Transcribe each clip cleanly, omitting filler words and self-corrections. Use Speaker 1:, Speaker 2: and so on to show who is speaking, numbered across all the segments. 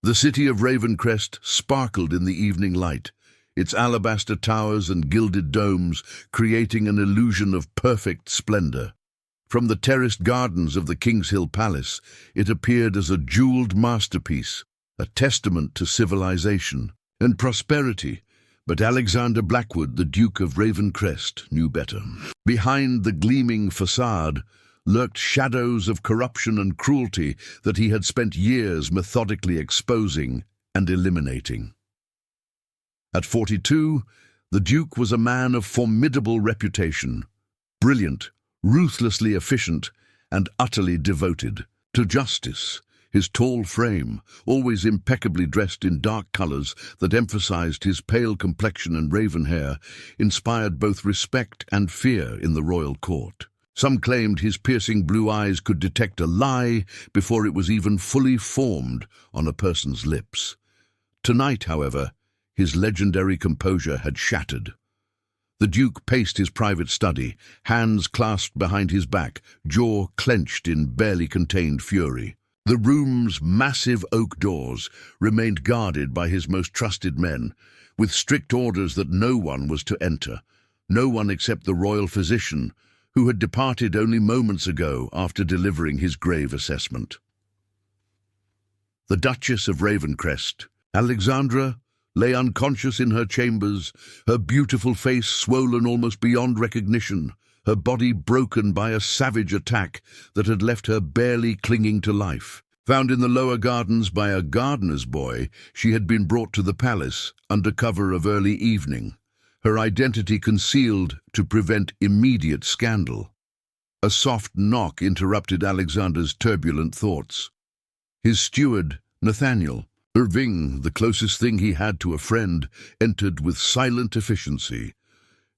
Speaker 1: The city of Ravencrest sparkled in the evening light, its alabaster towers and gilded domes creating an illusion of perfect splendor. From the terraced gardens of the King's Hill Palace, it appeared as a jeweled masterpiece, a testament to civilization and prosperity. But Alexander Blackwood, the Duke of Ravencrest, knew better. Behind the gleaming facade lurked shadows of corruption and cruelty that he had spent years methodically exposing and eliminating. At 42, the Duke was a man of formidable reputation, brilliant, ruthlessly efficient, and utterly devoted to justice. His tall frame, always impeccably dressed in dark colors that emphasized his pale complexion and raven hair, inspired both respect and fear in the royal court. Some claimed his piercing blue eyes could detect a lie before it was even fully formed on a person's lips. Tonight, however, his legendary composure had shattered. The Duke paced his private study, hands clasped behind his back, jaw clenched in barely contained fury. The room's massive oak doors remained guarded by his most trusted men, with strict orders that no one was to enter, no one except the royal physician, who had departed only moments ago after delivering his grave assessment. The Duchess of Ravencrest, Alexandra, lay unconscious in her chambers, her beautiful face swollen almost beyond recognition, her body broken by a savage attack that had left her barely clinging to life. Found in the lower gardens by a gardener's boy, she had been brought to the palace under cover of early evening, her identity concealed to prevent immediate scandal. A soft knock interrupted Alexander's turbulent thoughts. His steward, Nathaniel, Irving, the closest thing he had to a friend, entered with silent efficiency.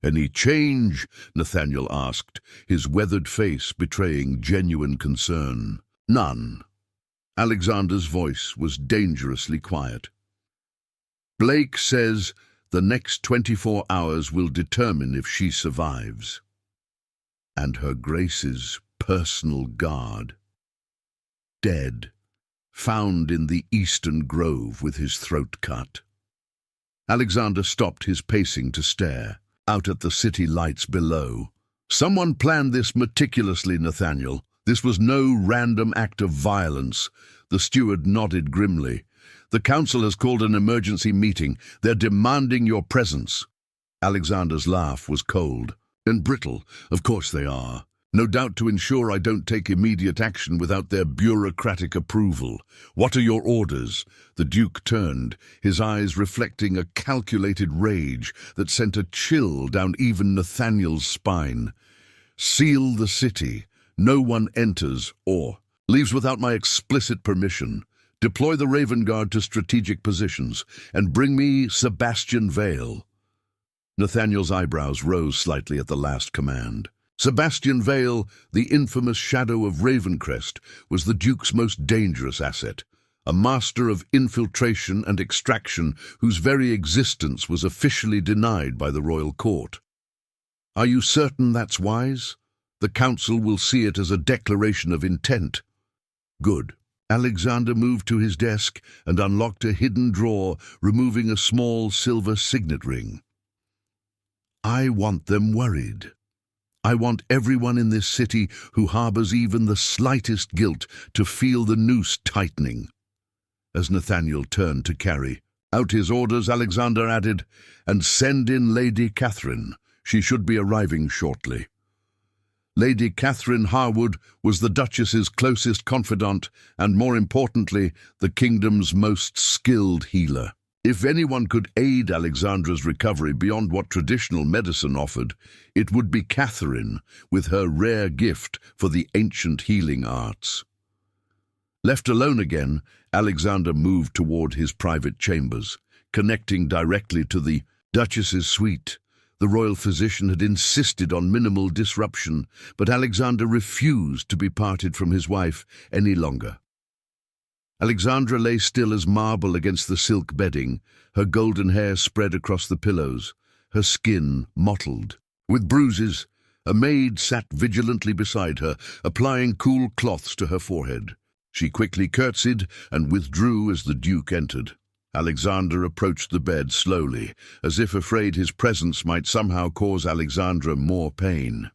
Speaker 1: "Any change?" Nathaniel asked, his weathered face betraying genuine concern. "None." Alexander's voice was dangerously quiet. "Blake says the next 24 hours will determine if she survives. And Her Grace's personal guard, dead, found in the eastern grove with his throat cut." Alexander stopped his pacing to stare out at the city lights below. "Someone planned this meticulously, Nathaniel. This was no random act of violence." The steward nodded grimly. "The council has called an emergency meeting. They're demanding your presence." Alexander's laugh was cold and brittle. "Of course they are. No doubt to ensure I don't take immediate action without their bureaucratic approval. What are your orders?" The Duke turned, his eyes reflecting a calculated rage that sent a chill down even Nathaniel's spine. "Seal the city. No one enters or leaves without my explicit permission. Deploy the Raven Guard to strategic positions, and bring me Sebastian Vale." Nathaniel's eyebrows rose slightly at the last command. Sebastian Vale, the infamous Shadow of Ravencrest, was the Duke's most dangerous asset, a master of infiltration and extraction whose very existence was officially denied by the royal court. "Are you certain that's wise? The council will see it as a declaration of intent." "Good." Alexander moved to his desk and unlocked a hidden drawer, removing a small silver signet ring. "I want them worried. I want everyone in this city who harbors even the slightest guilt to feel the noose tightening." As Nathaniel turned to carry out his orders, Alexander added, "And send in Lady Catherine. She should be arriving shortly." Lady Catherine Harwood was the Duchess's closest confidant and, more importantly, the kingdom's most skilled healer. If anyone could aid Alexandra's recovery beyond what traditional medicine offered, it would be Catherine, with her rare gift for the ancient healing arts. Left alone again, Alexander moved toward his private chambers, connecting directly to the Duchess's suite. The royal physician had insisted on minimal disruption, but Alexander refused to be parted from his wife any longer. Alexandra lay still as marble against the silk bedding, her golden hair spread across the pillows, her skin mottled with bruises. A maid sat vigilantly beside her, applying cool cloths to her forehead. She quickly curtsied and withdrew as the Duke entered. Alexander approached the bed slowly, as if afraid his presence might somehow cause Alexandra more pain.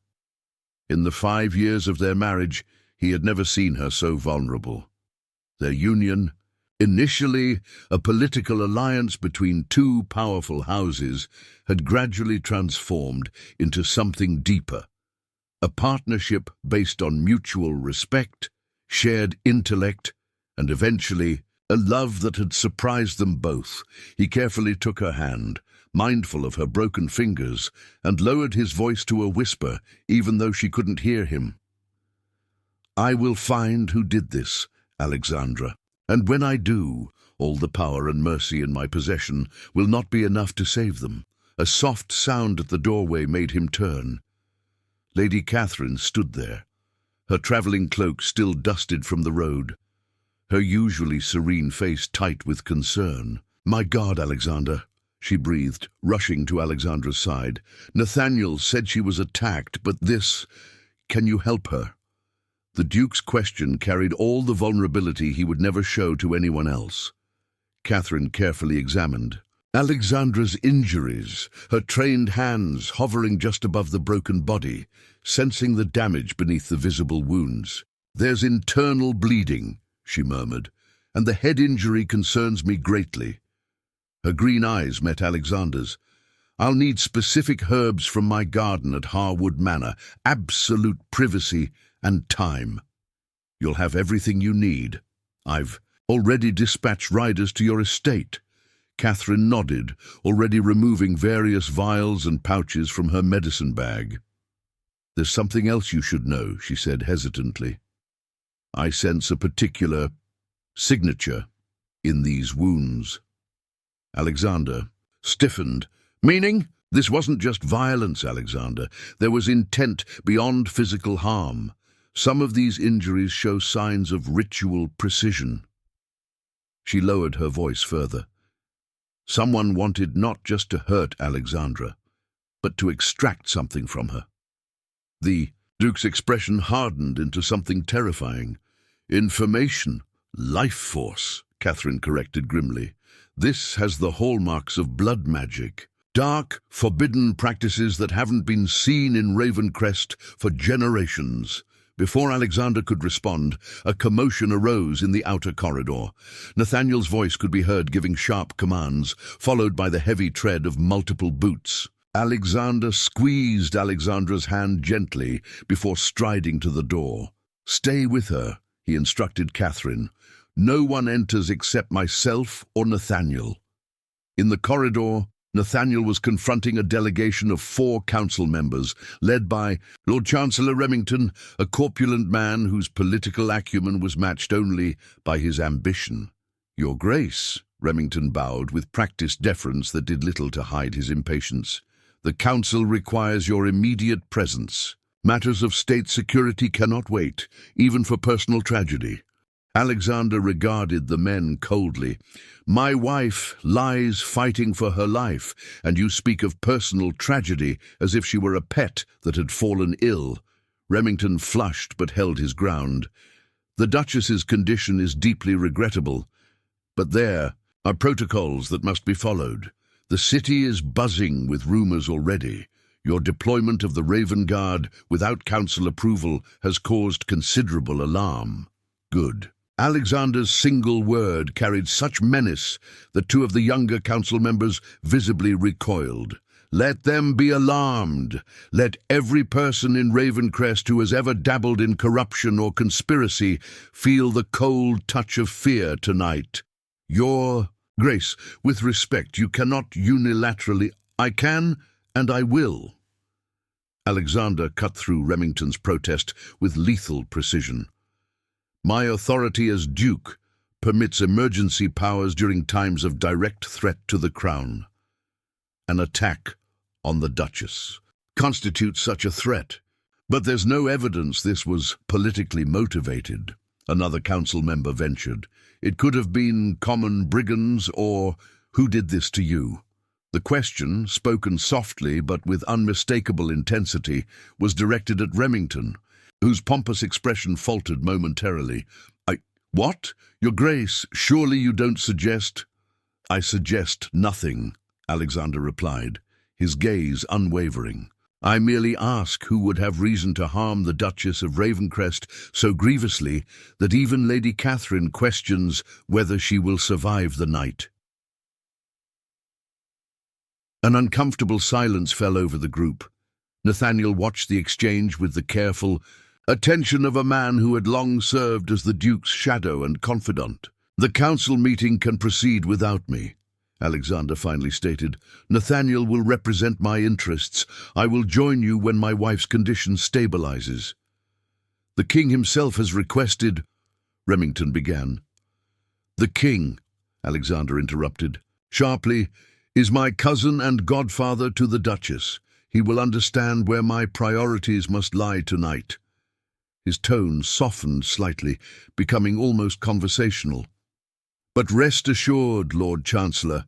Speaker 1: In the 5 years of their marriage, he had never seen her so vulnerable. Their union, initially a political alliance between two powerful houses, had gradually transformed into something deeper. A partnership based on mutual respect, shared intellect, and eventually a love that had surprised them both. He carefully took her hand, mindful of her broken fingers, and lowered his voice to a whisper, even though she couldn't hear him. "I will find who did this, Alexandra, and when I do, all the power and mercy in my possession will not be enough to save them." A soft sound at the doorway made him turn. Lady Catherine stood there, her travelling cloak still dusted from the road, her usually serene face tight with concern. "My God, Alexander," she breathed, rushing to Alexandra's side. "Nathaniel said she was attacked, but this... Can you help her?" The Duke's question carried all the vulnerability he would never show to anyone else. Catherine carefully examined Alexandra's injuries, her trained hands hovering just above the broken body, sensing the damage beneath the visible wounds. "There's internal bleeding," she murmured, "and the head injury concerns me greatly." Her green eyes met Alexander's. "I'll need specific herbs from my garden at Harwood Manor, absolute privacy and time." "You'll have everything you need. I've already dispatched riders to your estate." Catherine nodded, already removing various vials and pouches from her medicine bag. "There's something else you should know," she said hesitantly. "I sense a particular signature in these wounds." Alexander stiffened. "Meaning?" "This wasn't just violence, Alexander. There was intent beyond physical harm. Some of these injuries show signs of ritual precision." She lowered her voice further. Someone wanted not just to hurt Alexandra, but to extract something from her. The Duke's expression hardened into something terrifying. "Information, life force," Catherine corrected grimly. "This has the hallmarks of blood magic. Dark, forbidden practices that haven't been seen in Ravencrest for generations." Before Alexander could respond, a commotion arose in the outer corridor. Nathaniel's voice could be heard giving sharp commands, followed by the heavy tread of multiple boots. Alexander squeezed Alexandra's hand gently before striding to the door. "Stay with her," he instructed Catherine. "No one enters except myself or Nathaniel." In the corridor, Nathaniel was confronting a delegation of 4 council members, led by Lord Chancellor Remington, a corpulent man whose political acumen was matched only by his ambition. "Your Grace," Remington bowed with practiced deference that did little to hide his impatience. "The council requires your immediate presence. Matters of state security cannot wait, even for personal tragedy." Alexander regarded the men coldly. "My wife lies fighting for her life, and you speak of personal tragedy as if she were a pet that had fallen ill." Remington flushed but held his ground. "The Duchess's condition is deeply regrettable, but there are protocols that must be followed. The city is buzzing with rumors already. Your deployment of the Raven Guard without council approval has caused considerable alarm." "Good." Alexander's single word carried such menace that 2 of the younger council members visibly recoiled. "Let them be alarmed. Let every person in Ravencrest who has ever dabbled in corruption or conspiracy feel the cold touch of fear tonight. Your Grace, with respect, you cannot unilaterally—" "I can, and I will." Alexander cut through Remington's protest with lethal precision. "My authority as Duke permits emergency powers during times of direct threat to the Crown. An attack on the Duchess constitutes such a threat. But there's no evidence this was politically motivated," another council member ventured. "It could have been common brigands or, 'Who did this to you?'" The question, spoken softly but with unmistakable intensity, was directed at Remington, whose pompous expression faltered momentarily. What? Your Grace, surely you don't suggest— I suggest nothing, Alexander replied, his gaze unwavering. I merely ask who would have reason to harm the Duchess of Ravencrest so grievously that even Lady Catherine questions whether she will survive the night. An uncomfortable silence fell over the group. Nathaniel watched the exchange with the careful attention of a man who had long served as the Duke's shadow and confidant. The council meeting can proceed without me, Alexander finally stated. Nathaniel will represent my interests. I will join you when my wife's condition stabilizes. The king himself has requested— Remington began. The king, Alexander interrupted sharply, is my cousin and godfather to the Duchess. He will understand where my priorities must lie tonight. His tone softened slightly, becoming almost conversational. But rest assured, Lord Chancellor,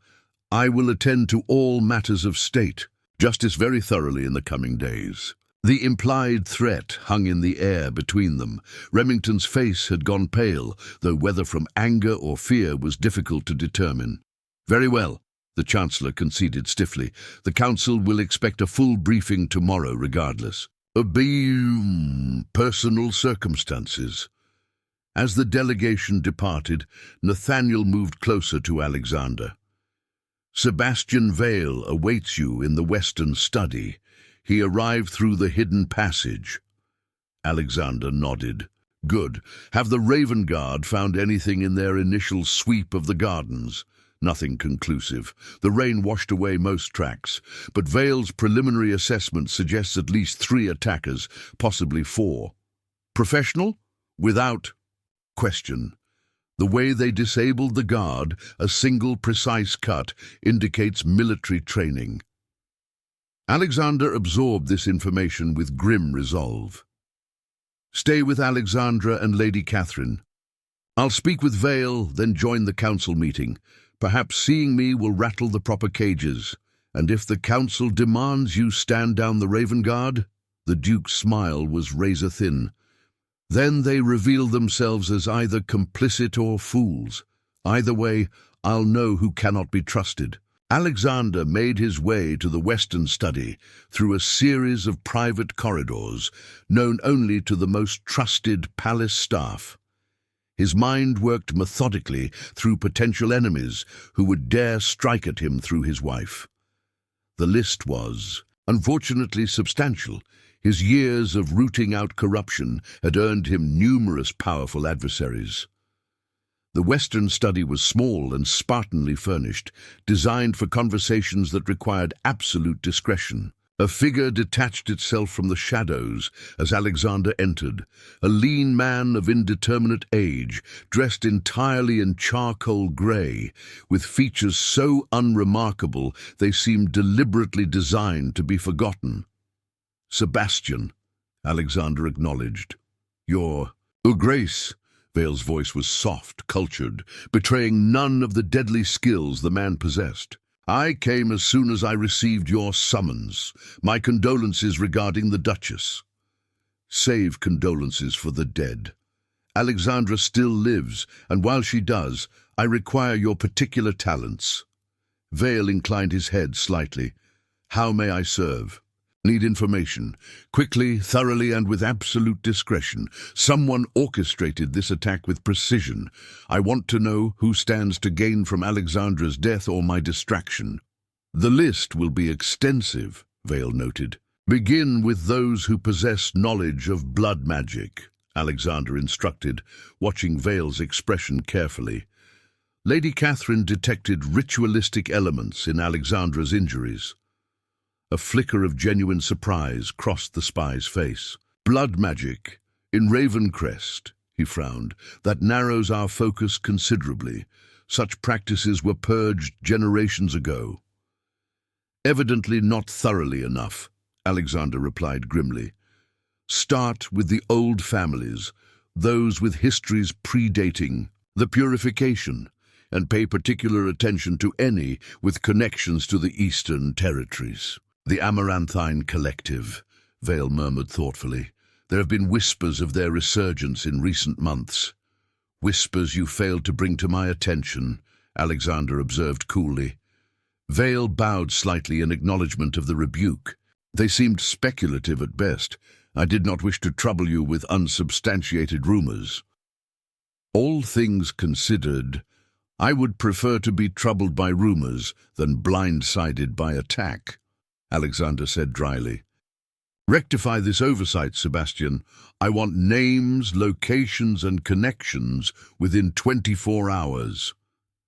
Speaker 1: I will attend to all matters of state, justice very thoroughly in the coming days. The implied threat hung in the air between them. Remington's face had gone pale, though whether from anger or fear was difficult to determine. Very well, the Chancellor conceded stiffly. The Council will expect a full briefing tomorrow regardless. Personal circumstances. As the delegation departed, Nathaniel moved closer to Alexander. Sebastian Vale awaits you in the western study. He arrived through the hidden passage. Alexander nodded. Good. Have the Raven Guard found anything in their initial sweep of the gardens? Nothing conclusive. The rain washed away most tracks, but Vale's preliminary assessment suggests at least 3 attackers, possibly 4. Professional? Without question. The way they disabled the guard, a single precise cut, indicates military training. Alexander absorbed this information with grim resolve. Stay with Alexandra and Lady Catherine. I'll speak with Vale, then join the council meeting. Perhaps seeing me will rattle the proper cages. And if the council demands you stand down the Raven Guard, the Duke's smile was razor-thin. Then they reveal themselves as either complicit or fools. Either way, I'll know who cannot be trusted. Alexander made his way to the western study through a series of private corridors, known only to the most trusted palace staff. His mind worked methodically through potential enemies who would dare strike at him through his wife. The list was, unfortunately, substantial. His years of rooting out corruption had earned him numerous powerful adversaries. The western study was small and Spartanly furnished, designed for conversations that required absolute discretion. A figure detached itself from the shadows as Alexander entered, a lean man of indeterminate age, dressed entirely in charcoal grey, with features so unremarkable they seemed deliberately designed to be forgotten. Sebastian, Alexander acknowledged. Your Grace. Vale's voice was soft, cultured, betraying none of the deadly skills the man possessed. I came as soon as I received your summons. My condolences regarding the Duchess. Save condolences for the dead. Alexandra still lives, and while she does, I require your particular talents. Vale inclined his head slightly. How may I serve? Need information. Quickly, thoroughly, and with absolute discretion. Someone orchestrated this attack with precision. I want to know who stands to gain from Alexandra's death or my distraction. The list will be extensive, Vale noted. Begin with those who possess knowledge of blood magic, Alexander instructed, watching Vale's expression carefully. Lady Catherine detected ritualistic elements in Alexandra's injuries. A flicker of genuine surprise crossed the spy's face. Blood magic. In Ravencrest, he frowned. That narrows our focus considerably. Such practices were purged generations ago. Evidently not thoroughly enough, Alexander replied grimly. Start with the old families, those with histories predating the purification, and pay particular attention to any with connections to the Eastern Territories. The Amaranthine Collective, Vale murmured thoughtfully. There have been whispers of their resurgence in recent months. Whispers you failed to bring to my attention, Alexander observed coolly. Vale bowed slightly in acknowledgement of the rebuke. They seemed speculative at best. I did not wish to trouble you with unsubstantiated rumors. All things considered, I would prefer to be troubled by rumors than blindsided by attack, Alexander said dryly. Rectify this oversight, Sebastian. I want names, locations, and connections within 24 hours.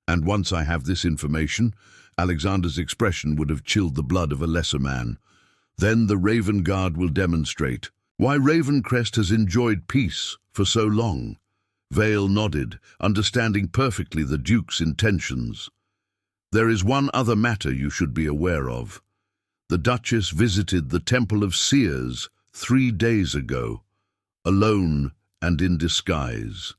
Speaker 1: And once I have this information, Alexander's expression would have chilled the blood of a lesser man. Then the Raven Guard will demonstrate why Ravencrest has enjoyed peace for so long. Vale nodded, understanding perfectly the Duke's intentions. There is one other matter you should be aware of. The Duchess visited the Temple of Seers 3 days ago, alone and in disguise.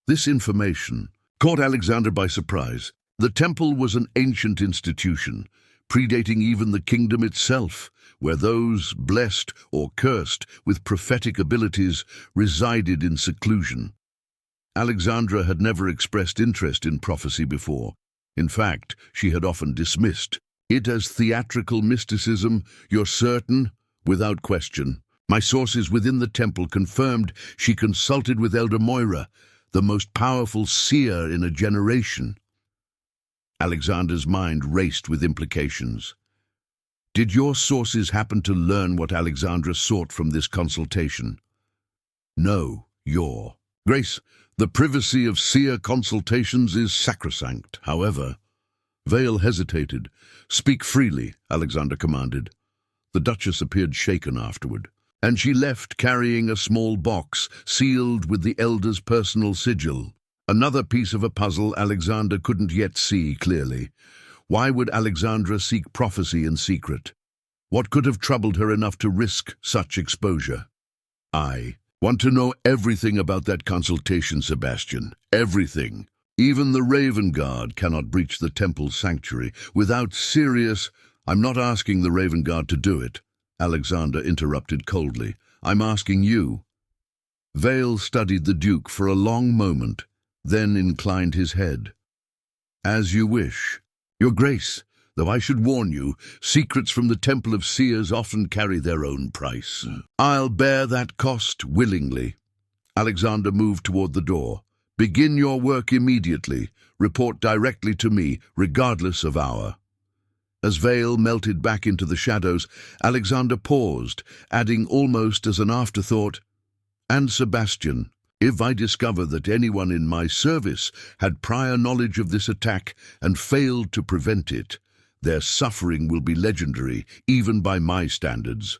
Speaker 1: This information caught Alexander by surprise. The temple was an ancient institution, predating even the kingdom itself, where those blessed or cursed with prophetic abilities resided in seclusion. Alexandra had never expressed interest in prophecy before. In fact, she had often dismissed it as theatrical mysticism. You're certain? Without question. My sources within the temple confirmed she consulted with Elder Moira, the most powerful seer in a generation. Alexander's mind raced with implications. Did your sources happen to learn what Alexandra sought from this consultation? No, your Grace, the privacy of seer consultations is sacrosanct. However, Vale hesitated. Speak freely, Alexander commanded. The Duchess appeared shaken afterward, and she left carrying a small box sealed with the Elder's personal sigil. Another piece of a puzzle Alexander couldn't yet see clearly. Why would Alexandra seek prophecy in secret? What could have troubled her enough to risk such exposure? I want to know everything about that consultation, Sebastian. Everything. Even the Raven Guard cannot breach the temple's sanctuary without serious— I'm not asking the Raven Guard to do it, Alexander interrupted coldly. I'm asking you. Vale studied the Duke for a long moment, then inclined his head. As you wish. Your Grace, though I should warn you, secrets from the Temple of Seers often carry their own price. I'll bear that cost willingly. Alexander moved toward the door. Begin your work immediately. Report directly to me, regardless of hour. As Vale melted back into the shadows, Alexander paused, adding almost as an afterthought, And Sebastian, if I discover that anyone in my service had prior knowledge of this attack and failed to prevent it, their suffering will be legendary, even by my standards.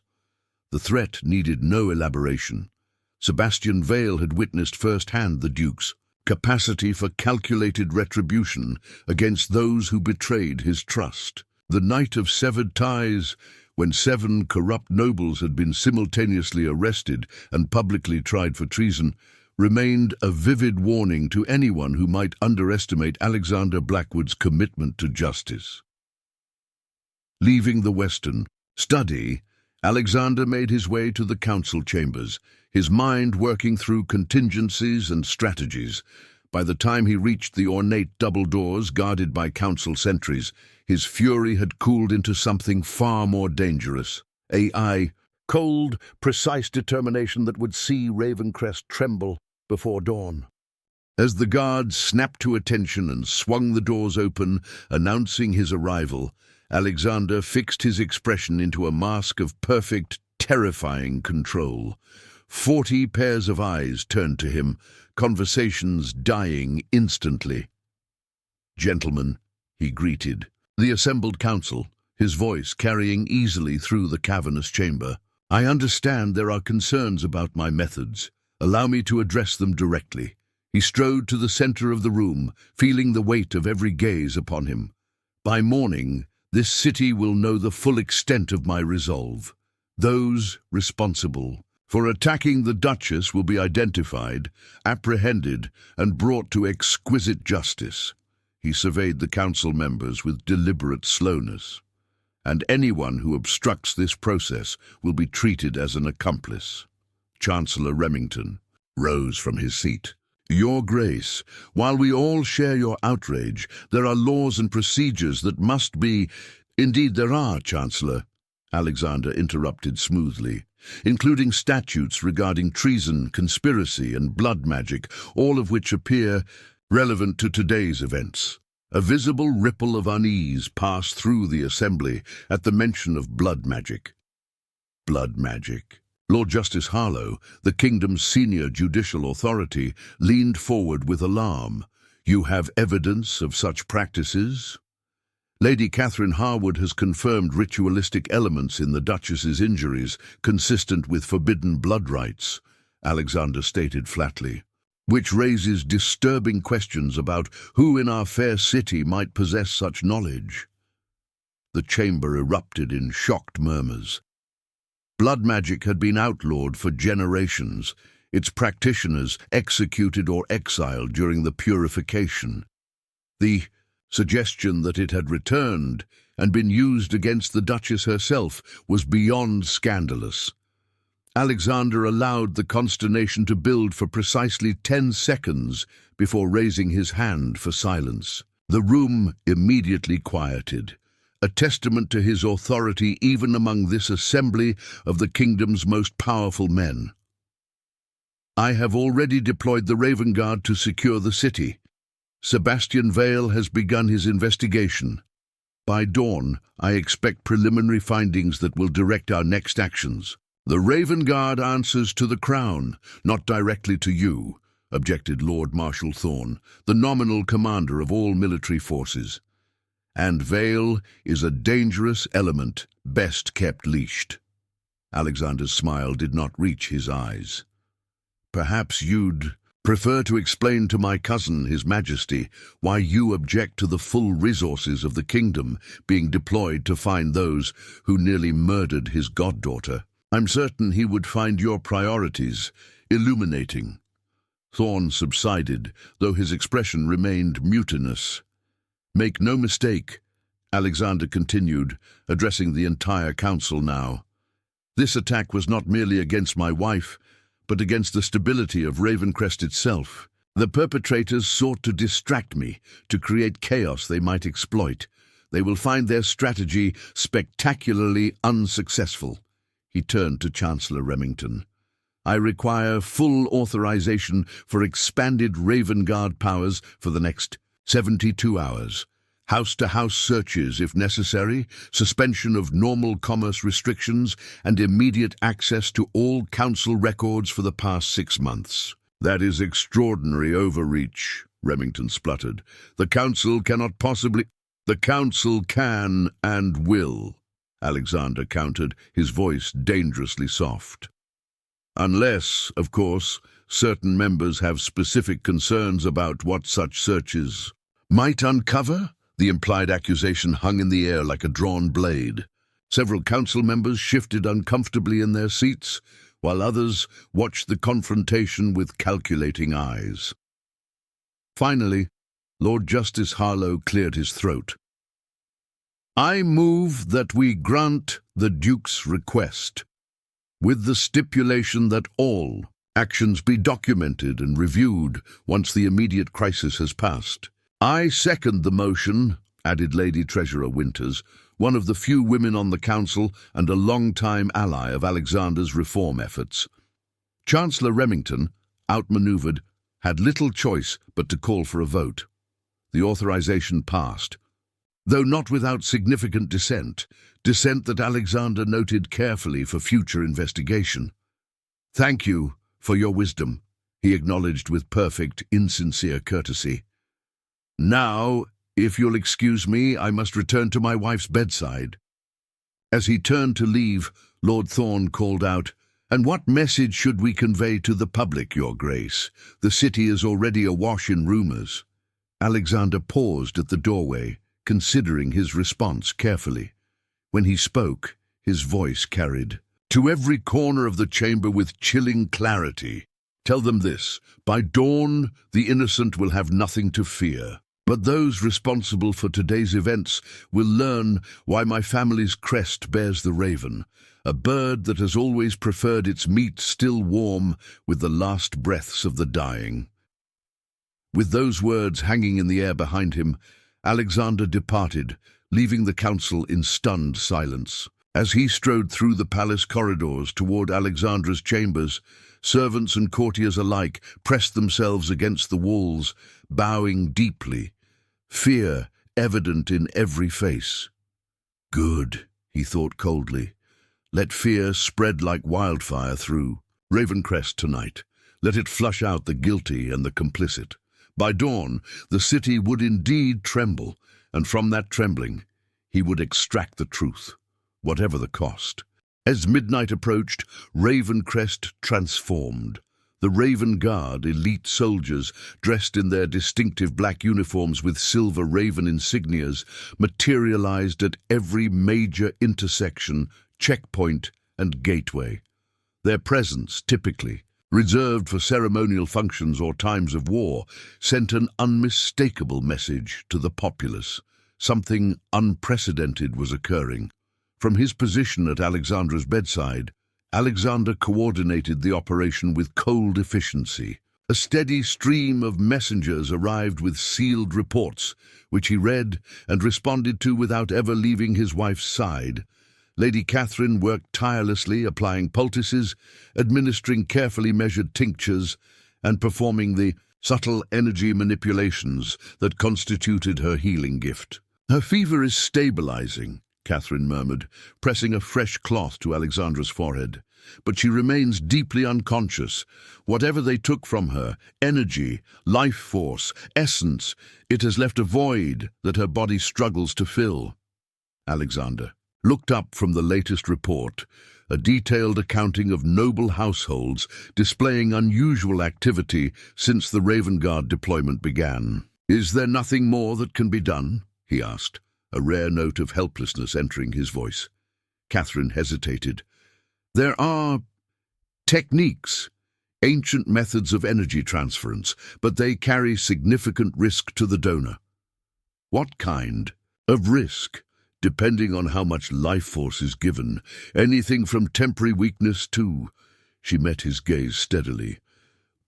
Speaker 1: The threat needed no elaboration. Sebastian Vale had witnessed firsthand the Duke's capacity for calculated retribution against those who betrayed his trust. The night of severed ties, when 7 corrupt nobles had been simultaneously arrested and publicly tried for treason, remained a vivid warning to anyone who might underestimate Alexander Blackwood's commitment to justice. Leaving the Western study, Alexander made his way to the council chambers, his mind working through contingencies and strategies. By the time he reached the ornate double doors guarded by council sentries, his fury had cooled into something far more dangerous. Cold, precise determination that would see Ravencrest tremble before dawn. As the guards snapped to attention and swung the doors open, announcing his arrival, Alexander fixed his expression into a mask of perfect, terrifying control. 40 pairs of eyes turned to him, conversations dying instantly. Gentlemen, he greeted the assembled council, his voice carrying easily through the cavernous chamber. I understand there are concerns about my methods. Allow me to address them directly. He strode to the center of the room, feeling the weight of every gaze upon him. By morning, this city will know the full extent of my resolve. Those responsible for attacking the Duchess will be identified, apprehended, and brought to exquisite justice. He surveyed the council members with deliberate slowness. And anyone who obstructs this process will be treated as an accomplice. Chancellor Remington rose from his seat. Your Grace, while we all share your outrage, there are laws and procedures that must be— Indeed there are, Chancellor, Alexander interrupted smoothly, including statutes regarding treason, conspiracy, and blood magic, all of which appear relevant to today's events. A visible ripple of unease passed through the assembly at the mention of blood magic. Blood magic. Lord Justice Harlow, the kingdom's senior judicial authority, leaned forward with alarm. You have evidence of such practices? Lady Catherine Harwood has confirmed ritualistic elements in the Duchess's injuries, consistent with forbidden blood rites, Alexander stated flatly, which raises disturbing questions about who in our fair city might possess such knowledge. The chamber erupted in shocked murmurs. Blood magic had been outlawed for generations, its practitioners executed or exiled during the purification. The suggestion that it had returned and been used against the Duchess herself was beyond scandalous. Alexander allowed the consternation to build for precisely 10 seconds before raising his hand for silence. The room immediately quieted, a testament to his authority even among this assembly of the kingdom's most powerful men. I have already deployed the Raven Guard to secure the city. Sebastian Vale has begun his investigation. By dawn, I expect preliminary findings that will direct our next actions. The Raven Guard answers to the Crown, not directly to you, objected Lord Marshal Thorne, the nominal commander of all military forces. And Vale is a dangerous element, best kept leashed. Alexander's smile did not reach his eyes. Perhaps you'd prefer to explain to my cousin, His Majesty, why you object to the full resources of the kingdom being deployed to find those who nearly murdered his goddaughter. I'm certain he would find your priorities illuminating. Thorne subsided, though his expression remained mutinous. Make no mistake, Alexander continued, addressing the entire council now. This attack was not merely against my wife, but against the stability of Ravencrest itself. The perpetrators sought to distract me, to create chaos they might exploit. They will find their strategy spectacularly unsuccessful. He turned to Chancellor Remington. I require full authorization for expanded Raven Guard powers for the next 72 hours. House-to-house searches if necessary, suspension of normal commerce restrictions, and immediate access to all council records for the past 6 months. That is extraordinary overreach, Remington spluttered. The council cannot possibly— The council can and will, Alexander countered, his voice dangerously soft. Unless, of course, certain members have specific concerns about what such searches might uncover. The implied accusation hung in the air like a drawn blade. Several council members shifted uncomfortably in their seats, while others watched the confrontation with calculating eyes. Finally, Lord Justice Harlow cleared his throat. I move that we grant the Duke's request, with the stipulation that all actions be documented and reviewed once the immediate crisis has passed. I second the motion, added Lady Treasurer Winters, one of the few women on the council and a long-time ally of Alexander's reform efforts. Chancellor Remington, outmaneuvered, had little choice but to call for a vote. The authorization passed, though not without significant dissent that Alexander noted carefully for future investigation. Thank you for your wisdom, he acknowledged with perfect, insincere courtesy. Now, if you'll excuse me, I must return to my wife's bedside. As he turned to leave, Lord Thorne called out, And what message should we convey to the public, Your Grace? The city is already awash in rumors. Alexander paused at the doorway, considering his response carefully. When he spoke, his voice carried to every corner of the chamber with chilling clarity. Tell them this, by dawn, the innocent will have nothing to fear. But those responsible for today's events will learn why my family's crest bears the raven, a bird that has always preferred its meat still warm with the last breaths of the dying. With those words hanging in the air behind him, Alexander departed, leaving the council in stunned silence. As he strode through the palace corridors toward Alexandra's chambers, servants and courtiers alike pressed themselves against the walls, bowing deeply, fear evident in every face. Good, he thought coldly. Let fear spread like wildfire through Ravencrest tonight. Let it flush out the guilty and the complicit. By dawn, the city would indeed tremble, and from that trembling, he would extract the truth, whatever the cost. As midnight approached, Ravencrest transformed. The Raven Guard, elite soldiers dressed in their distinctive black uniforms with silver raven insignias, materialized at every major intersection, checkpoint, and gateway. Their presence, typically reserved for ceremonial functions or times of war, sent an unmistakable message to the populace. Something unprecedented was occurring. From his position at Alexandra's bedside, Alexander coordinated the operation with cold efficiency. A steady stream of messengers arrived with sealed reports, which he read and responded to without ever leaving his wife's side. Lady Catherine worked tirelessly, applying poultices, administering carefully measured tinctures, and performing the subtle energy manipulations that constituted her healing gift. "Her fever is stabilizing," Catherine murmured, pressing a fresh cloth to Alexandra's forehead. "But she remains deeply unconscious. Whatever they took from her, energy, life force, essence, it has left a void that her body struggles to fill." Alexander looked up from the latest report, a detailed accounting of noble households displaying unusual activity since the Raven Guard deployment began. "Is there nothing more that can be done?" he asked, a rare note of helplessness entering his voice. Catherine hesitated. "There are techniques, ancient methods of energy transference, but they carry significant risk to the donor." "What kind of risk?" "Depending on how much life force is given, anything from temporary weakness to," she met his gaze steadily,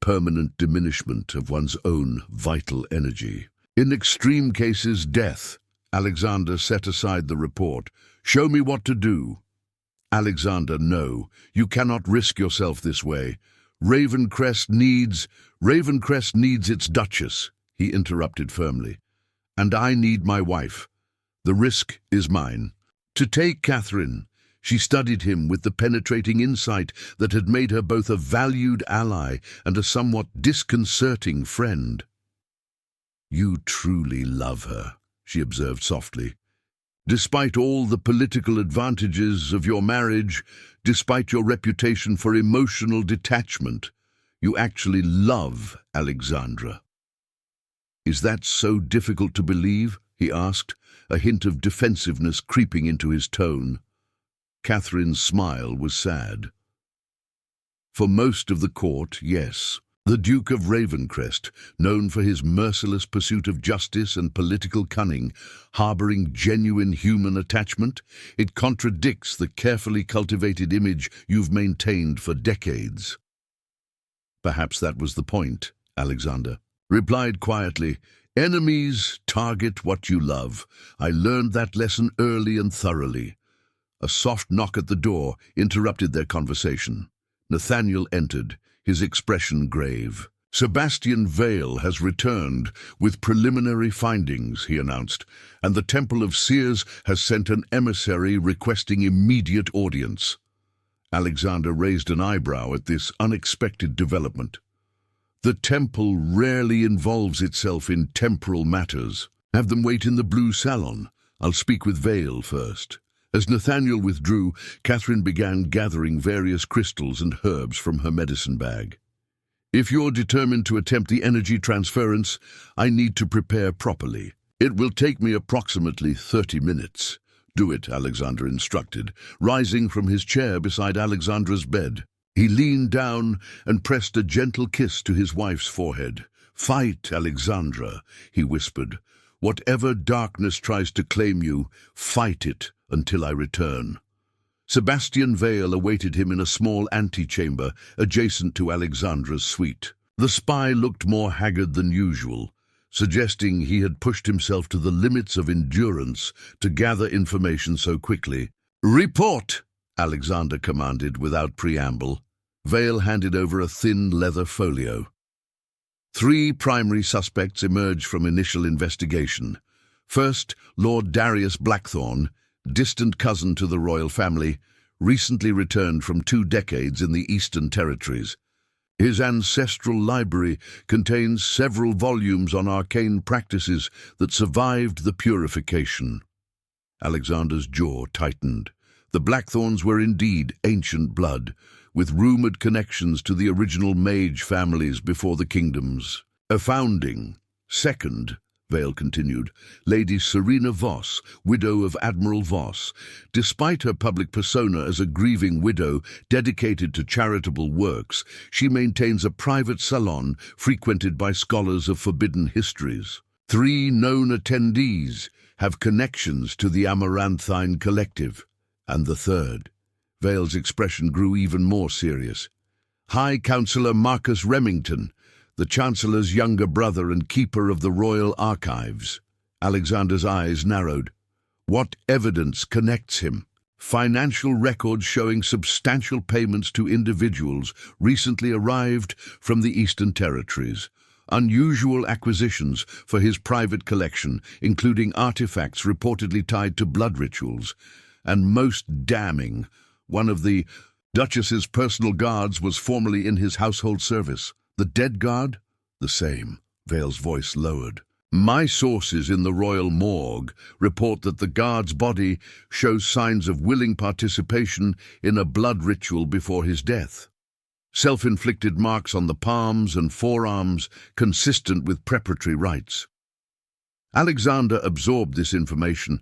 Speaker 1: "permanent diminishment of one's own vital energy. In extreme cases, death." Alexander set aside the report. "Show me what to do." "Alexander, no. You cannot risk yourself this way. Ravencrest needs its Duchess," he interrupted firmly. "And I need my wife. The risk is mine." To take Catherine, she studied him with the penetrating insight that had made her both a valued ally and a somewhat disconcerting friend. "You truly love her," she observed softly. "Despite all the political advantages of your marriage, despite your reputation for emotional detachment, you actually love Alexandra." "Is that so difficult to believe?" he asked, a hint of defensiveness creeping into his tone. Catherine's smile was sad. "For most of the court, yes. The Duke of Ravencrest, known for his merciless pursuit of justice and political cunning, harboring genuine human attachment, it contradicts the carefully cultivated image you've maintained for decades." "Perhaps that was the point," Alexander replied quietly. "Enemies target what you love. I learned that lesson early and thoroughly." A soft knock at the door interrupted their conversation. Nathaniel entered, his expression grave. "Sebastian Vale has returned with preliminary findings," he announced, "and the Temple of Seers has sent an emissary requesting immediate audience." Alexander raised an eyebrow at this unexpected development. "The temple rarely involves itself in temporal matters. Have them wait in the blue salon. I'll speak with Vale first." As Nathaniel withdrew, Catherine began gathering various crystals and herbs from her medicine bag. "If you're determined to attempt the energy transference, I need to prepare properly. It will take me approximately 30 minutes. "Do it," Alexander instructed, rising from his chair beside Alexandra's bed. He leaned down and pressed a gentle kiss to his wife's forehead. "Fight, Alexandra," he whispered. "Whatever darkness tries to claim you, fight it until I return." Sebastian Vale awaited him in a small antechamber adjacent to Alexandra's suite. The spy looked more haggard than usual, suggesting he had pushed himself to the limits of endurance to gather information so quickly. "Report!" Alexander commanded without preamble. Vale handed over a thin leather folio. 3 primary suspects emerged from initial investigation. First, Lord Darius Blackthorne, distant cousin to the royal family, recently returned from 2 decades in the Eastern Territories. His ancestral library contains several volumes on arcane practices that survived the purification. Alexander's jaw tightened. The Blackthorns were indeed ancient blood, with rumoured connections to the original mage families before the kingdoms. A founding. Second, Vale continued, Lady Serena Voss, widow of Admiral Voss. Despite her public persona as a grieving widow dedicated to charitable works, she maintains a private salon frequented by scholars of forbidden histories. 3 known attendees have connections to the Amaranthine Collective. And the third. Vale's expression grew even more serious. High Councillor Marcus Remington, the Chancellor's younger brother and keeper of the Royal Archives. Alexander's eyes narrowed. What evidence connects him? Financial records showing substantial payments to individuals recently arrived from the Eastern Territories. Unusual acquisitions for his private collection, including artifacts reportedly tied to blood rituals. And most damning, one of the Duchess's personal guards was formerly in his household service. The dead guard? The same. Vale's voice lowered. My sources in the royal morgue report that the guard's body shows signs of willing participation in a blood ritual before his death. Self-inflicted marks on the palms and forearms consistent with preparatory rites. Alexander absorbed this information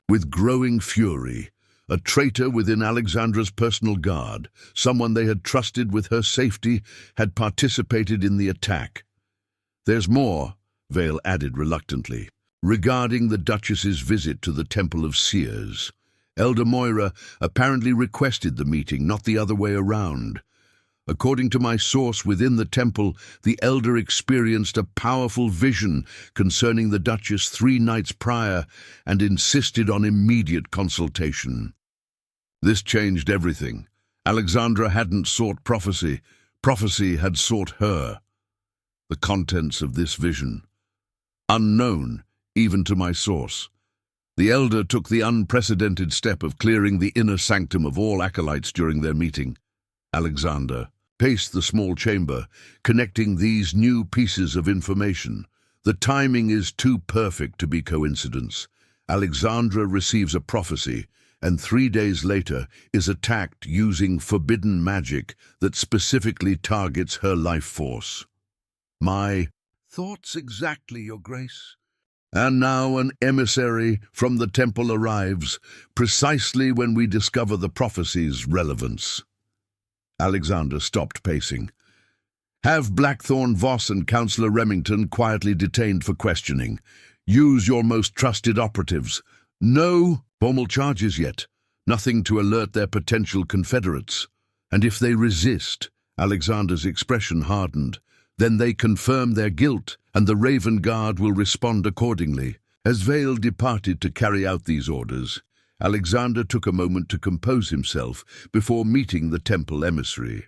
Speaker 1: with growing fury. A traitor within Alexandra's personal guard, someone they had trusted with her safety, had participated in the attack. There's more, Vale added reluctantly, regarding the Duchess's visit to the Temple of Seers. Elder Moira apparently requested the meeting, not the other way around. According to my source within the temple, the elder experienced a powerful vision concerning the Duchess 3 nights prior and insisted on immediate consultation. This changed everything. Alexandra hadn't sought prophecy. Prophecy had sought her. The contents of this vision. Unknown, even to my source. The elder took the unprecedented step of clearing the inner sanctum of all acolytes during their meeting. Alexander paced the small chamber, connecting these new pieces of information. The timing is too perfect to be coincidence. Alexandra receives a prophecy, and 3 days later is attacked using forbidden magic that specifically targets her life force. My thoughts exactly, Your Grace. And now an emissary from the temple arrives, precisely when we discover the prophecy's relevance. Alexander stopped pacing. Have Blackthorne, Voss and Councillor Remington quietly detained for questioning. Use your most trusted operatives. No formal charges yet. Nothing to alert their potential confederates. And if they resist, Alexander's expression hardened, then they confirm their guilt, and the Raven Guard will respond accordingly. As Vale departed to carry out these orders, Alexander took a moment to compose himself before meeting the temple emissary.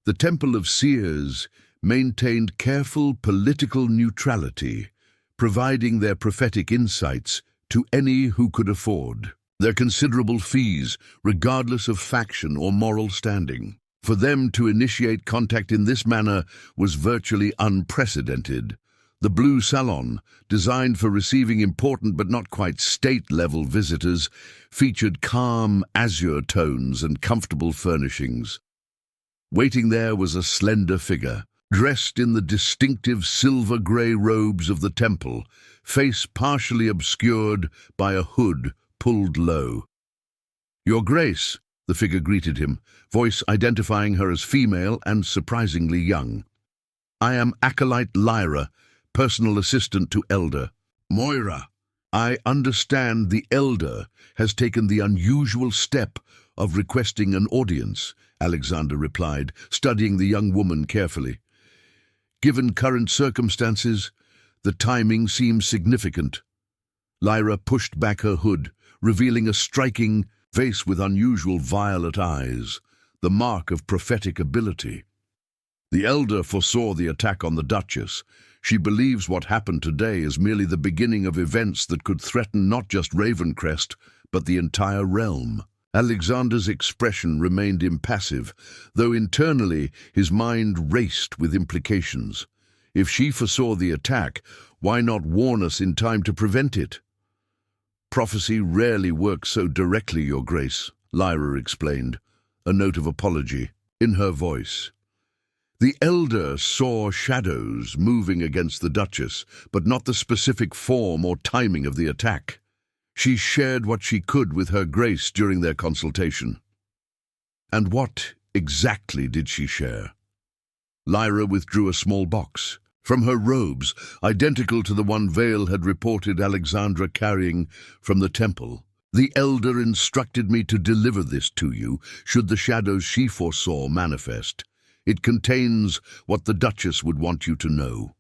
Speaker 1: The Temple of Seers maintained careful political neutrality, providing their prophetic insights to any who could afford. Their considerable fees, regardless of faction or moral standing. For them to initiate contact in this manner was virtually unprecedented. The Blue Salon, designed for receiving important but not quite state-level visitors, featured calm azure tones and comfortable furnishings. Waiting there was a slender figure, dressed in the distinctive silver-grey robes of the temple, face partially obscured by a hood pulled low. Your Grace, the figure greeted him, voice identifying her as female and surprisingly young. I am Acolyte Lyra, personal assistant to Elder Moira. I understand the Elder has taken the unusual step of requesting an audience, Alexander replied, studying the young woman carefully. Given current circumstances, the timing seems significant. Lyra pushed back her hood, revealing a striking face with unusual violet eyes, the mark of prophetic ability. The Elder foresaw the attack on the Duchess. She believes what happened today is merely the beginning of events that could threaten not just Ravencrest, but the entire realm. Alexander's expression remained impassive, though internally his mind raced with implications. If she foresaw the attack, why not warn us in time to prevent it? Prophecy rarely works so directly, Your Grace, Lyra explained, a note of apology in her voice. The Elder saw shadows moving against the Duchess, but not the specific form or timing of the attack. She shared what she could with her Grace during their consultation. And what exactly did she share? Lyra withdrew a small box from her robes, identical to the one Vale had reported Alexandra carrying from the temple. The Elder instructed me to deliver this to you, should the shadows she foresaw manifest. It contains what the Duchess would want you to know.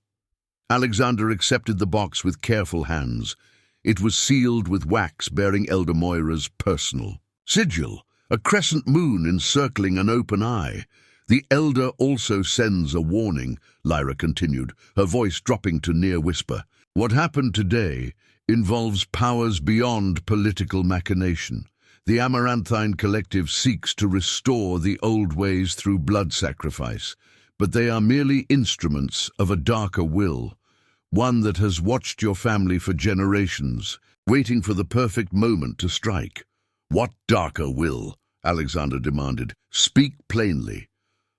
Speaker 1: Alexander accepted the box with careful hands. It was sealed with wax bearing Elder Moira's personal sigil, a crescent moon encircling an open eye. The Elder also sends a warning, Lyra continued, her voice dropping to near whisper. What happened today involves powers beyond political machination. The Amaranthine Collective seeks to restore the old ways through blood sacrifice, but they are merely instruments of a darker will, one that has watched your family for generations, waiting for the perfect moment to strike. What darker will? Alexander demanded. Speak plainly.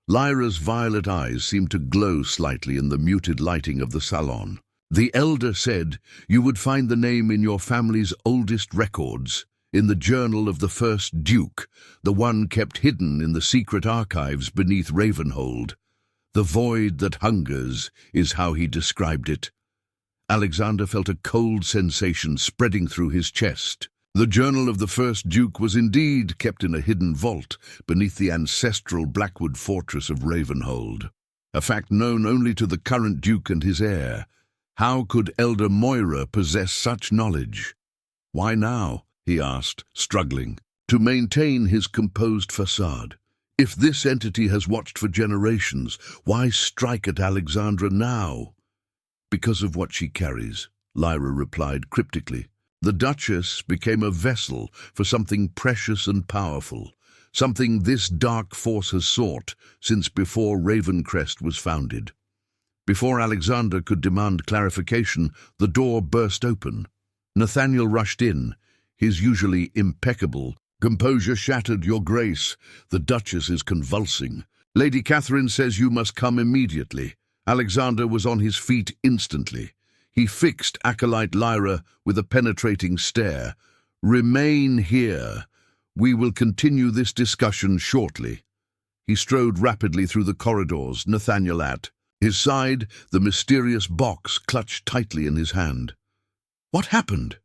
Speaker 1: Lyra's violet eyes seemed to glow slightly in the muted lighting of the salon. The Elder said you would find the name in your family's oldest records, in the journal of the first Duke, the one kept hidden in the secret archives beneath Ravenhold. The void that hungers is how he described it. Alexander felt a cold sensation spreading through his chest. The journal of the first Duke was indeed kept in a hidden vault beneath the ancestral Blackwood fortress of Ravenhold, a fact known only to the current Duke and his heir. How could Elder Moira possess such knowledge? Why now? He asked, struggling to maintain his composed facade. If this entity has watched for generations, why strike at Alexandra now? Because of what she carries, Lyra replied cryptically. The Duchess became a vessel for something precious and powerful, something this dark force has sought since before Ravencrest was founded. Before Alexander could demand clarification, the door burst open. Nathaniel rushed in, his usually impeccable composure shattered. Your Grace, the Duchess is convulsing. Lady Catherine says you must come immediately. Alexander was on his feet instantly. He fixed Acolyte Lyra with a penetrating stare. Remain here. We will continue this discussion shortly. He strode rapidly through the corridors, Nathaniel at his side, the mysterious box clutched tightly in his hand. What happened?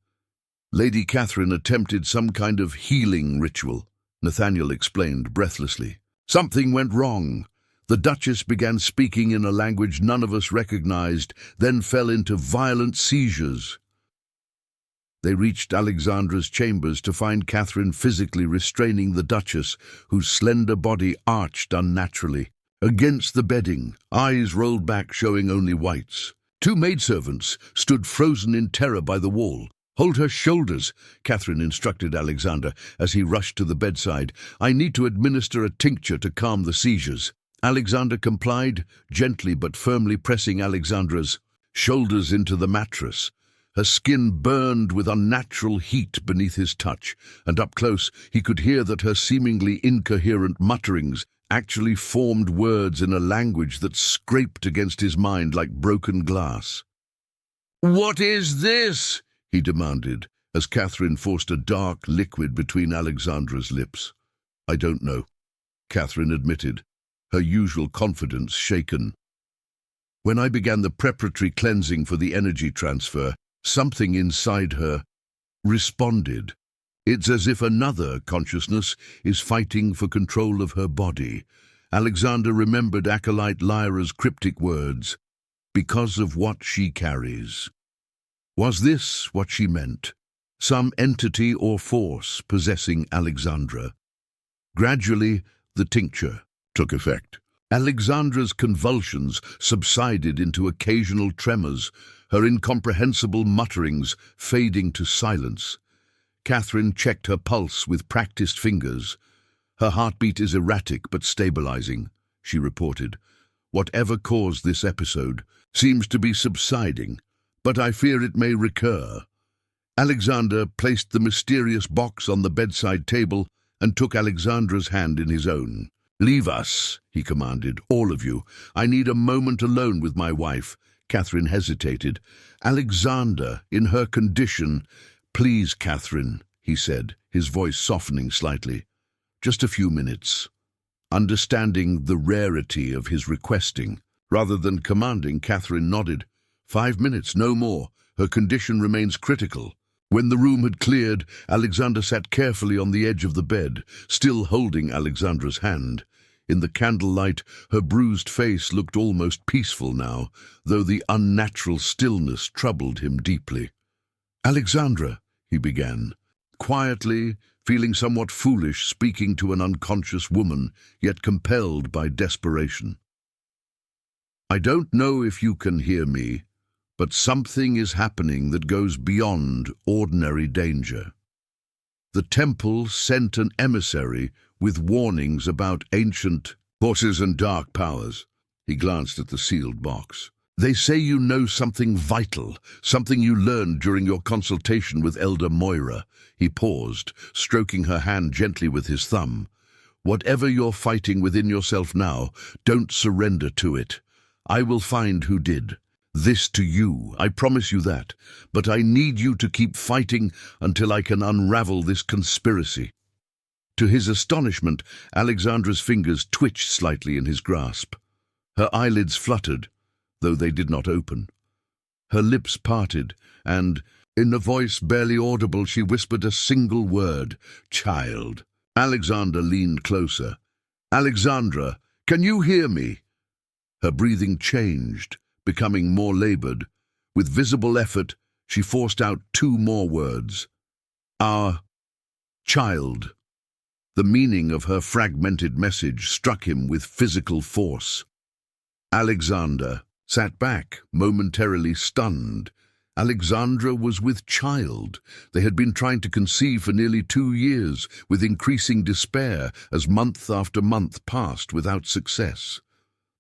Speaker 1: Lady Catherine attempted some kind of healing ritual, Nathaniel explained breathlessly. Something went wrong. The Duchess began speaking in a language none of us recognized, then fell into violent seizures. They reached Alexandra's chambers to find Catherine physically restraining the Duchess, whose slender body arched unnaturally. Against the bedding, eyes rolled back showing only whites. Two maidservants stood frozen in terror by the wall. Hold her shoulders, Catherine instructed Alexander as he rushed to the bedside. I need to administer a tincture to calm the seizures. Alexander complied, gently but firmly pressing Alexandra's shoulders into the mattress. Her skin burned with unnatural heat beneath his touch, and up close he could hear that her seemingly incoherent mutterings actually formed words in a language that scraped against his mind like broken glass. "What is this?" he demanded, as Catherine forced a dark liquid between Alexandra's lips. "I don't know," Catherine admitted, her usual confidence shaken. "When I began the preparatory cleansing for the energy transfer, something inside her responded. It's as if another consciousness is fighting for control of her body." Alexander remembered Acolyte Lyra's cryptic words. because of what she carries. Was this what she meant? Some entity or force possessing Alexandra? Gradually, the tincture took effect. Alexandra's convulsions subsided into occasional tremors, her incomprehensible mutterings fading to silence. Catherine checked her pulse with practiced fingers. "Her heartbeat is erratic but stabilizing," she reported. "Whatever caused this episode seems to be subsiding, but I fear it may recur." Alexander placed the mysterious box on the bedside table and took Alexandra's hand in his own. "Leave us," he commanded, "all of you. I need a moment alone with my wife." Catherine hesitated. "Alexander, in her condition—" "Please, Catherine," he said, his voice softening slightly. "Just a few minutes." Understanding the rarity of his requesting, rather than commanding, Catherine nodded. 5 minutes, no more. Her condition remains critical." When the room had cleared, Alexander sat carefully on the edge of the bed, still holding Alexandra's hand. In the candlelight, her bruised face looked almost peaceful now, though the unnatural stillness troubled him deeply. "Alexandra," he began, quietly, feeling somewhat foolish speaking to an unconscious woman, yet compelled by desperation. "I don't know if you can hear me, but something is happening that goes beyond ordinary danger. The temple sent an emissary with warnings about ancient forces and dark powers." He glanced at the sealed box. "They say you know something vital, something you learned during your consultation with Elder Moira." He paused, stroking her hand gently with his thumb. "Whatever you're fighting within yourself now, don't surrender to it. I will find who did. This to you, I promise you that, but I need you to keep fighting until I can unravel this conspiracy." To his astonishment, Alexandra's fingers twitched slightly in his grasp. Her eyelids fluttered, though they did not open. Her lips parted, and, in a voice barely audible, she whispered a single word: "Child." Alexander leaned closer. "Alexandra, can you hear me?" Her breathing changed, becoming more labored. With visible effort, she forced out 2 more words. "Our child." The meaning of her fragmented message struck him with physical force. Alexander sat back, momentarily stunned. Alexandra was with child. They had been trying to conceive for nearly 2 years, with increasing despair as month after month passed without success.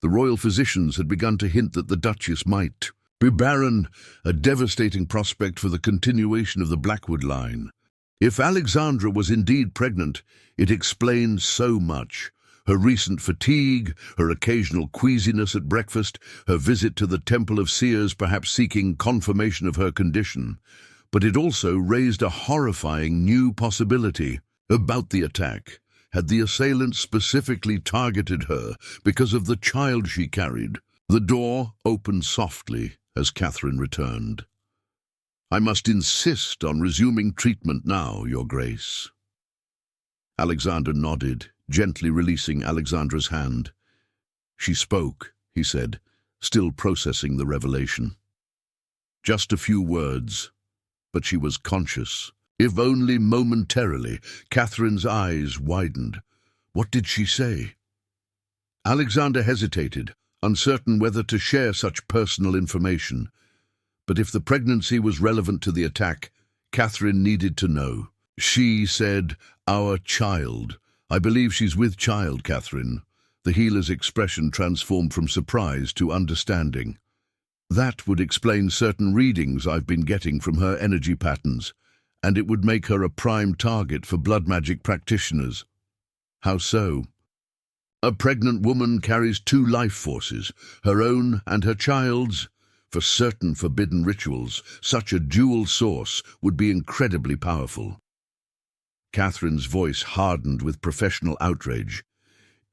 Speaker 1: The royal physicians had begun to hint that the Duchess might be barren, a devastating prospect for the continuation of the Blackwood line. If Alexandra was indeed pregnant, it explained so much. Her recent fatigue, her occasional queasiness at breakfast, her visit to the Temple of Seers perhaps seeking confirmation of her condition. But it also raised a horrifying new possibility about the attack. Had the assailant specifically targeted her because of the child she carried? The door opened softly as Catherine returned. "I must insist on resuming treatment now, Your Grace." Alexander nodded, gently releasing Alexandra's hand. "She spoke," he said, still processing the revelation. "Just a few words, but she was conscious. If only momentarily." Catherine's eyes widened. "What did she say?" Alexander hesitated, uncertain whether to share such personal information. But if the pregnancy was relevant to the attack, Catherine needed to know. "She said, 'Our child.' I believe she's with child, Catherine." The healer's expression transformed from surprise to understanding. "That would explain certain readings I've been getting from her energy patterns, and it would make her a prime target for blood magic practitioners." "How so?" "A pregnant woman carries 2 life forces, her own and her child's. For certain forbidden rituals, such a dual source would be incredibly powerful." Catherine's voice hardened with professional outrage.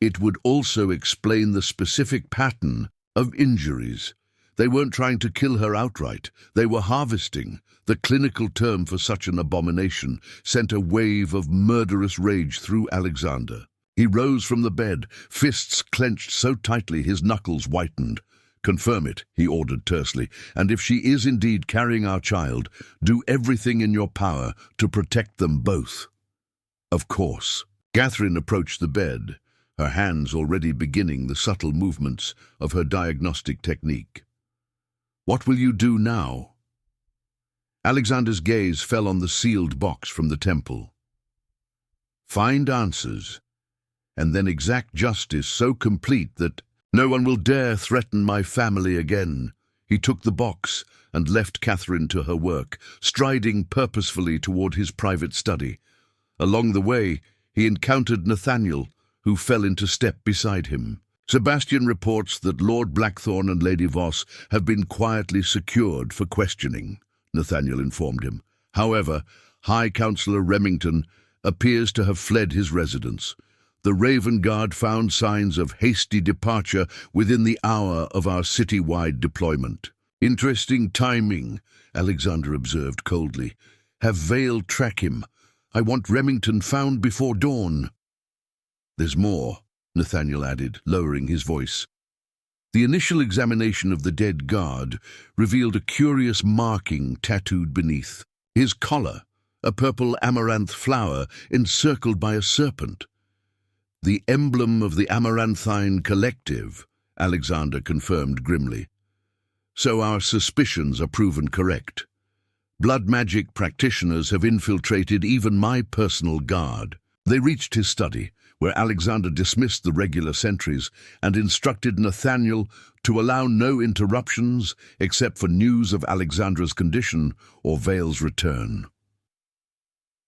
Speaker 1: "It would also explain the specific pattern of injuries. They weren't trying to kill her outright. They were harvesting." The clinical term for such an abomination sent a wave of murderous rage through Alexander. He rose from the bed, fists clenched so tightly his knuckles whitened. Confirm it, he ordered tersely, and if she is indeed carrying our child, do everything in your power to protect them both. Of course. Catherine approached the bed, her hands already beginning the subtle movements of her diagnostic technique. What will you do now? Alexander's gaze fell on the sealed box from the temple. Find answers, and then exact justice so complete that no one will dare threaten my family again. He took the box and left Catherine to her work, striding purposefully toward his private study. Along the way, he encountered Nathaniel, who fell into step beside him. Sebastian reports that Lord Blackthorne and Lady Voss have been quietly secured for questioning, Nathaniel informed him. However, High Councillor Remington appears to have fled his residence. The Raven Guard found signs of hasty departure within the hour of our city-wide deployment. Interesting timing, Alexander observed coldly. Have Vale track him. I want Remington found before dawn. There's more, Nathaniel added, lowering his voice. The initial examination of the dead guard revealed a curious marking tattooed beneath. His collar, a purple amaranth flower encircled by a serpent. The emblem of the Amaranthine Collective, Alexander confirmed grimly. So our suspicions are proven correct. Blood magic practitioners have infiltrated even my personal guard. They reached his study, where Alexander dismissed the regular sentries and instructed Nathaniel to allow no interruptions except for news of Alexandra's condition or Vale's return.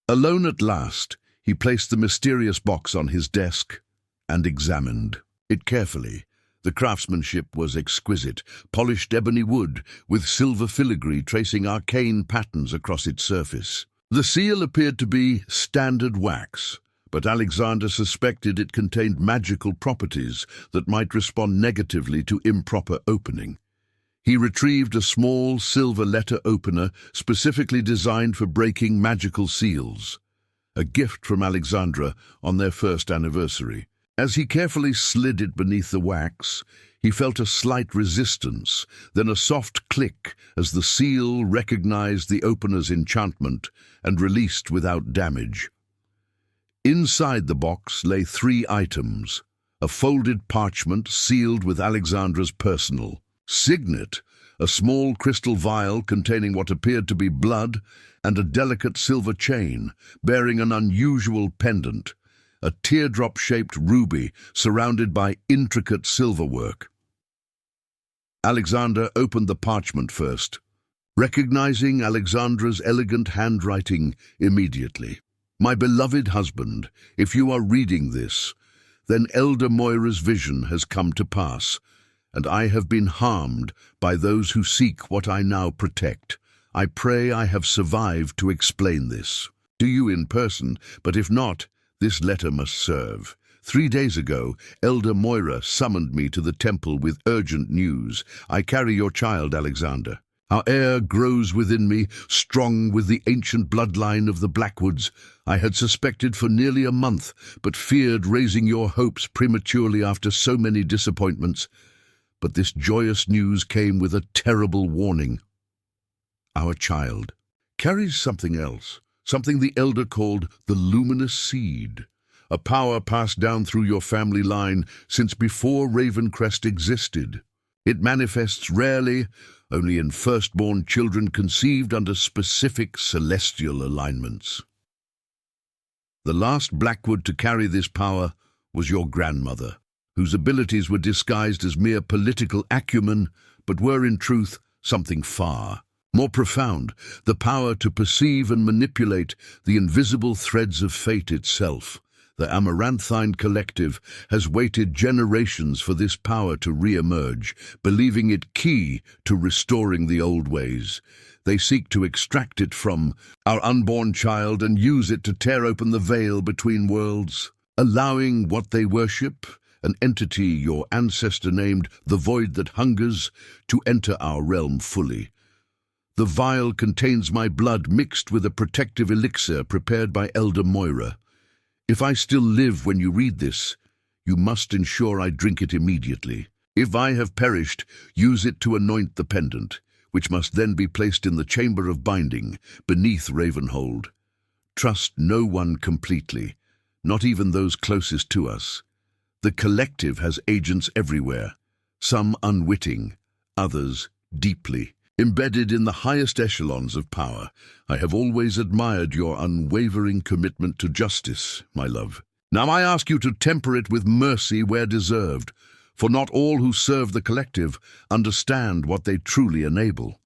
Speaker 1: Alone at last, he placed the mysterious box on his desk and examined it carefully. The craftsmanship was exquisite, polished ebony wood with silver filigree tracing arcane patterns across its surface. The seal appeared to be standard wax, but Alexander suspected it contained magical properties that might respond negatively to improper opening. He retrieved a small silver letter opener specifically designed for breaking magical seals, a gift from Alexandra on their first anniversary. As he carefully slid it beneath the wax, he felt a slight resistance, then a soft click as the seal recognized the opener's enchantment and released without damage. Inside the box lay 3 items: a folded parchment sealed with Alexandra's personal signet, a small crystal vial containing what appeared to be blood, and a delicate silver chain bearing an unusual pendant, a teardrop-shaped ruby surrounded by intricate silverwork. Alexander opened the parchment first, recognizing Alexandra's elegant handwriting immediately. My beloved husband, if you are reading this, then Elder Moira's vision has come to pass, and I have been harmed by those who seek what I now protect. I pray I have survived to explain this to you in person, but if not, this letter must serve. 3 days ago, Elder Moira summoned me to the temple with urgent news. I carry your child, Alexander. Our heir grows within me, strong with the ancient bloodline of the Blackwoods. I had suspected for nearly a month, but feared raising your hopes prematurely after so many disappointments. But this joyous news came with a terrible warning. Our child carries something else, something the Elder called the luminous seed, a power passed down through your family line since before Ravencrest existed. It manifests rarely, only in firstborn children conceived under specific celestial alignments. The last Blackwood to carry this power was your grandmother, whose abilities were disguised as mere political acumen, but were in truth something far more profound, the power to perceive and manipulate the invisible threads of fate itself. The Amaranthine Collective has waited generations for this power to re-emerge, believing it key to restoring the old ways. They seek to extract it from our unborn child and use it to tear open the veil between worlds, allowing what they worship, an entity your ancestor named the Void that Hungers, to enter our realm fully. The vial contains my blood mixed with a protective elixir prepared by Elder Moira. If I still live when you read this, you must ensure I drink it immediately. If I have perished, use it to anoint the pendant, which must then be placed in the chamber of binding, beneath Ravenhold. Trust no one completely, not even those closest to us. The collective has agents everywhere, some unwitting, others deeply embedded in the highest echelons of power. I have always admired your unwavering commitment to justice, my love. Now I ask you to temper it with mercy where deserved, for not all who serve the collective understand what they truly enable.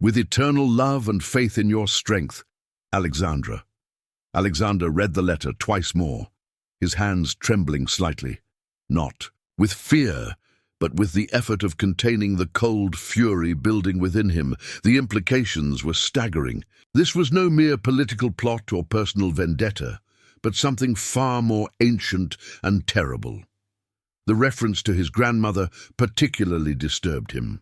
Speaker 1: With eternal love and faith in your strength, Alexandra. Alexander read the letter twice more, his hands trembling slightly, not with fear, but with the effort of containing the cold fury building within him. The implications were staggering. This was no mere political plot or personal vendetta, but something far more ancient and terrible. The reference to his grandmother particularly disturbed him.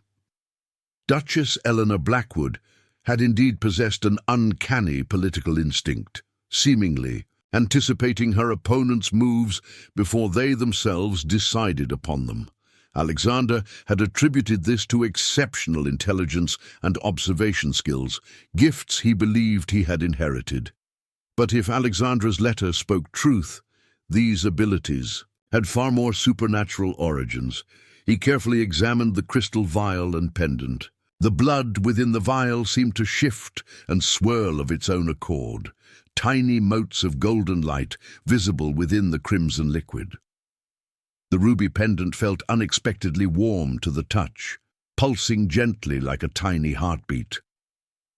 Speaker 1: Duchess Eleanor Blackwood had indeed possessed an uncanny political instinct, seemingly anticipating her opponents' moves before they themselves decided upon them. Alexander had attributed this to exceptional intelligence and observation skills, gifts he believed he had inherited. But if Alexandra's letter spoke truth, these abilities had far more supernatural origins. He carefully examined the crystal vial and pendant. The blood within the vial seemed to shift and swirl of its own accord, tiny motes of golden light visible within the crimson liquid. The ruby pendant felt unexpectedly warm to the touch, pulsing gently like a tiny heartbeat.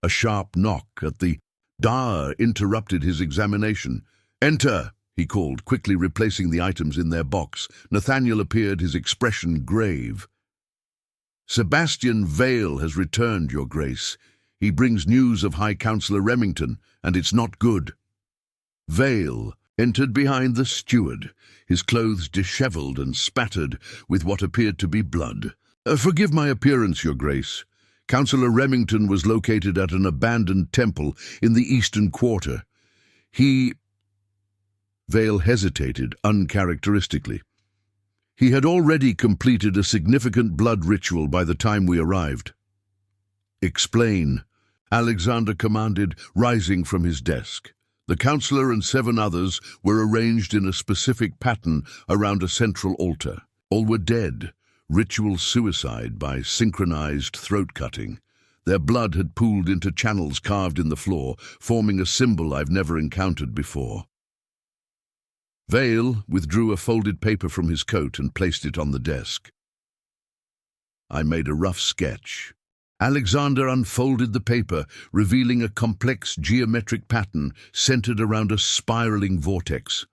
Speaker 1: A sharp knock at the door interrupted his examination. "Enter!" he called, quickly replacing the items in their box. Nathaniel appeared, his expression grave. "Sebastian Vale has returned, Your Grace. He brings news of High Counselor Remington, and it's not good." Vale entered behind the steward, his clothes dishevelled and spattered with what appeared to be blood. "Forgive my appearance, Your Grace. Counselor Remington was located at an abandoned temple in the eastern quarter. Vale hesitated uncharacteristically. "He had already completed a significant blood ritual by the time we arrived." "Explain," Alexander commanded, rising from his desk. The counselor and 7 others were arranged in a specific pattern around a central altar. All were dead, ritual suicide by synchronized throat-cutting. Their blood had pooled into channels carved in the floor, forming a symbol I've never encountered before. Vale withdrew a folded paper from his coat and placed it on the desk. I made a rough sketch. Alexander unfolded the paper, revealing a complex geometric pattern centered around a spiraling vortex.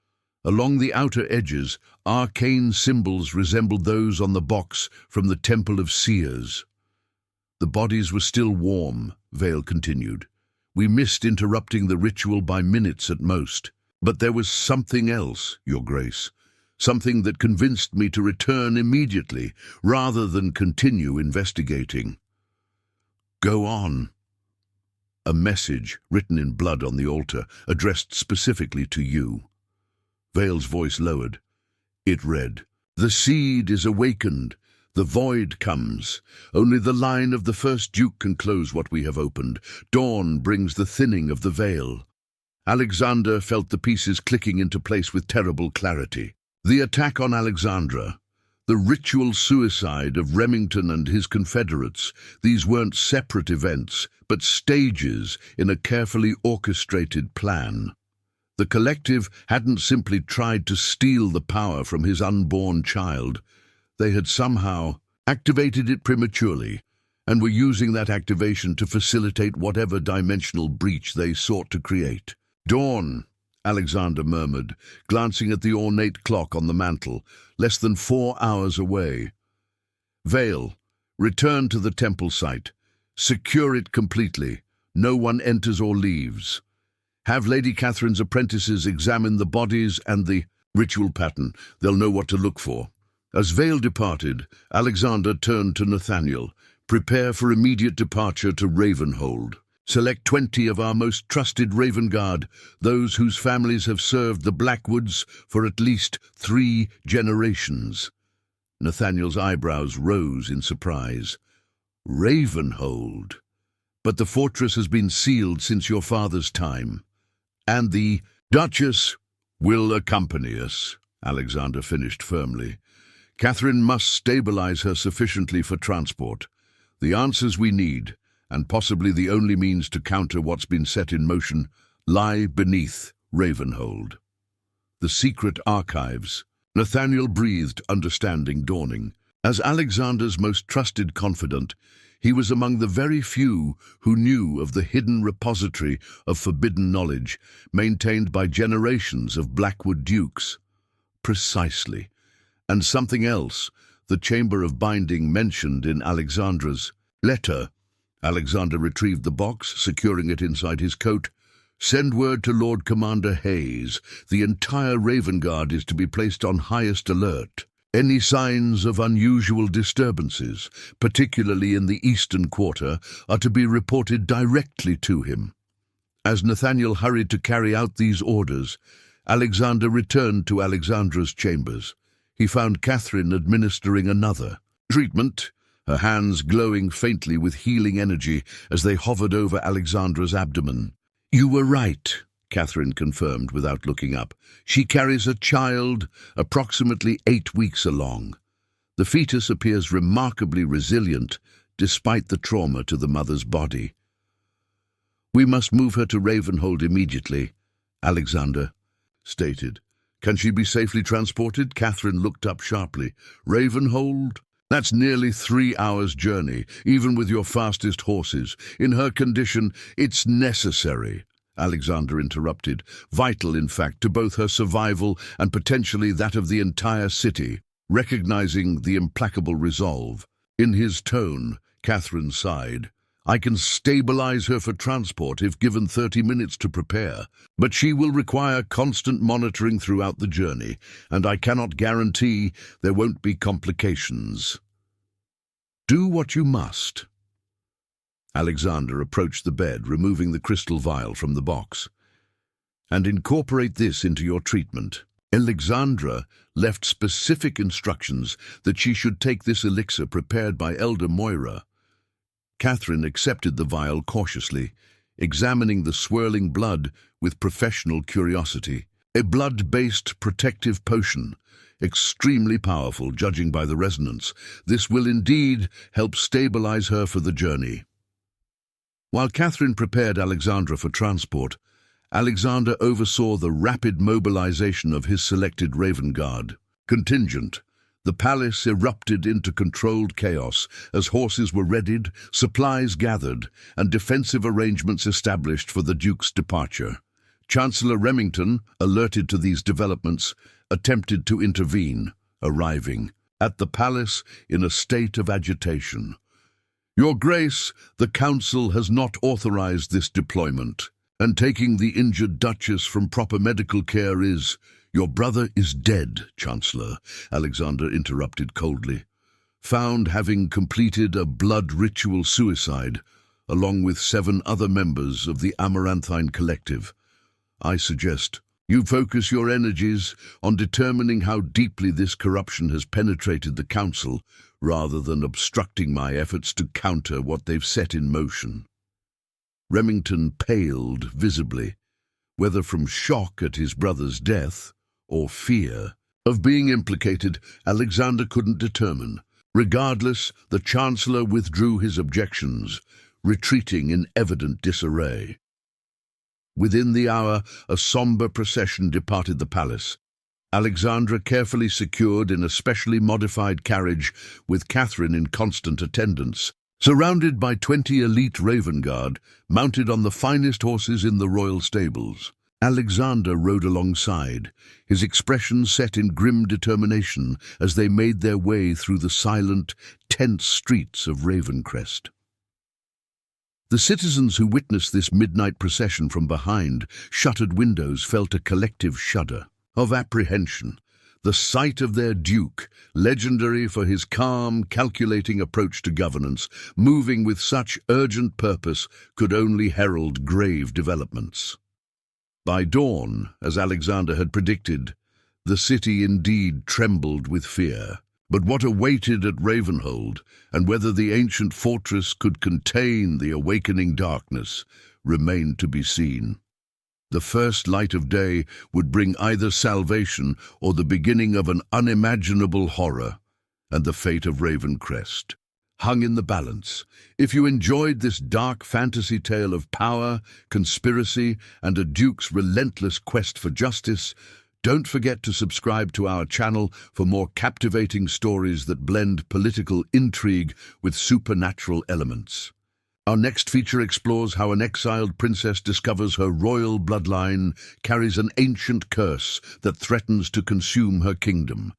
Speaker 1: Along the outer edges, arcane symbols resembled those on the box from the Temple of Seers. "The bodies were still warm," Vale continued. "We missed interrupting the ritual by minutes at most. But there was something else, Your Grace. Something that convinced me to return immediately, rather than continue investigating." "Go on." "A message, written in blood on the altar, addressed specifically to you." Vale's voice lowered. It read, "The seed is awakened. The void comes. Only the line of the first Duke can close what we have opened. Dawn brings the thinning of the veil." Alexander felt the pieces clicking into place with terrible clarity. The attack on Alexandra, the ritual suicide of Remington and his confederates, these weren't separate events, but stages in a carefully orchestrated plan. The collective hadn't simply tried to steal the power from his unborn child. They had somehow activated it prematurely, and were using that activation to facilitate whatever dimensional breach they sought to create. "Dawn," Alexander murmured, glancing at the ornate clock on the mantel, less than 4 hours away. "Vale, return to the temple site. Secure it completely. No one enters or leaves. Have Lady Catherine's apprentices examine the bodies and the ritual pattern. They'll know what to look for." As Vale departed, Alexander turned to Nathaniel. "Prepare for immediate departure to Ravenhold. Select 20 of our most trusted Raven Guard, those whose families have served the Blackwoods for at least 3 generations. Nathaniel's eyebrows rose in surprise. Ravenhold. But the fortress has been sealed since your father's time. And the Duchess will accompany us, Alexander finished firmly. Catherine must stabilize her sufficiently for transport. The answers we need, and possibly the only means to counter what's been set in motion, lie beneath Ravenhold. The secret archives. Nathaniel breathed, understanding dawning. As Alexander's most trusted confidant, he was among the very few who knew of the hidden repository of forbidden knowledge maintained by generations of Blackwood dukes. Precisely. And something else, the Chamber of Binding mentioned in Alexandra's letter. Alexander retrieved the box, securing it inside his coat. Send word to Lord Commander Hayes. The entire Raven Guard is to be placed on highest alert. Any signs of unusual disturbances, particularly in the eastern quarter, are to be reported directly to him. As Nathaniel hurried to carry out these orders, Alexander returned to Alexandra's chambers. He found Catherine administering another treatment, her hands glowing faintly with healing energy as they hovered over Alexandra's abdomen. You were right, Catherine confirmed without looking up. She carries a child approximately 8 weeks along. The fetus appears remarkably resilient despite the trauma to the mother's body. We must move her to Ravenhold immediately, Alexander stated. Can she be safely transported? Catherine looked up sharply. Ravenhold? That's nearly 3 hours' journey, even with your fastest horses. In her condition, it's necessary, Alexander interrupted. Vital, in fact, to both her survival and potentially that of the entire city. Recognizing the implacable resolve in his tone, Catherine sighed. I can stabilize her for transport if given 30 minutes to prepare, but she will require constant monitoring throughout the journey, and I cannot guarantee there won't be complications. Do what you must. Alexander approached the bed, removing the crystal vial from the box. And incorporate this into your treatment. Alexandra left specific instructions that she should take this elixir prepared by Elder Moira. Catherine accepted the vial cautiously, examining the swirling blood with professional curiosity. A blood-based protective potion, extremely powerful, judging by the resonance. This will indeed help stabilize her for the journey. While Catherine prepared Alexandra for transport, Alexander oversaw the rapid mobilization of his selected Raven Guard contingent. The palace erupted into controlled chaos as horses were readied, supplies gathered, and defensive arrangements established for the Duke's departure. Chancellor Remington, alerted to these developments, attempted to intervene, arriving at the palace in a state of agitation. Your Grace, the Council has not authorized this deployment, and taking the injured Duchess from proper medical care is... Your brother is dead, Chancellor, Alexander interrupted coldly. Found having completed a blood ritual suicide, along with 7 other members of the Amaranthine Collective. I suggest you focus your energies on determining how deeply this corruption has penetrated the Council, rather than obstructing my efforts to counter what they've set in motion. Remington paled visibly, whether from shock at his brother's death or fear of being implicated, Alexander couldn't determine. Regardless, the Chancellor withdrew his objections, retreating in evident disarray. Within the hour, a somber procession departed the palace. Alexandra carefully secured in a specially modified carriage with Catherine in constant attendance, surrounded by 20 elite Raven Guard, mounted on the finest horses in the royal stables. Alexander rode alongside, his expression set in grim determination as they made their way through the silent, tense streets of Ravencrest. The citizens who witnessed this midnight procession from behind shuttered windows felt a collective shudder of apprehension. The sight of their duke, legendary for his calm, calculating approach to governance, moving with such urgent purpose, could only herald grave developments. By dawn, as Alexander had predicted, the city indeed trembled with fear. But what awaited at Ravenhold, and whether the ancient fortress could contain the awakening darkness, remained to be seen. The first light of day would bring either salvation or the beginning of an unimaginable horror, and the fate of Ravencrest hung in the balance. If you enjoyed this dark fantasy tale of power, conspiracy, and a duke's relentless quest for justice, don't forget to subscribe to our channel for more captivating stories that blend political intrigue with supernatural elements. Our next feature explores how an exiled princess discovers her royal bloodline carries an ancient curse that threatens to consume her kingdom.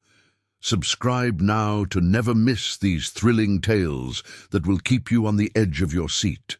Speaker 1: Subscribe now to never miss these thrilling tales that will keep you on the edge of your seat.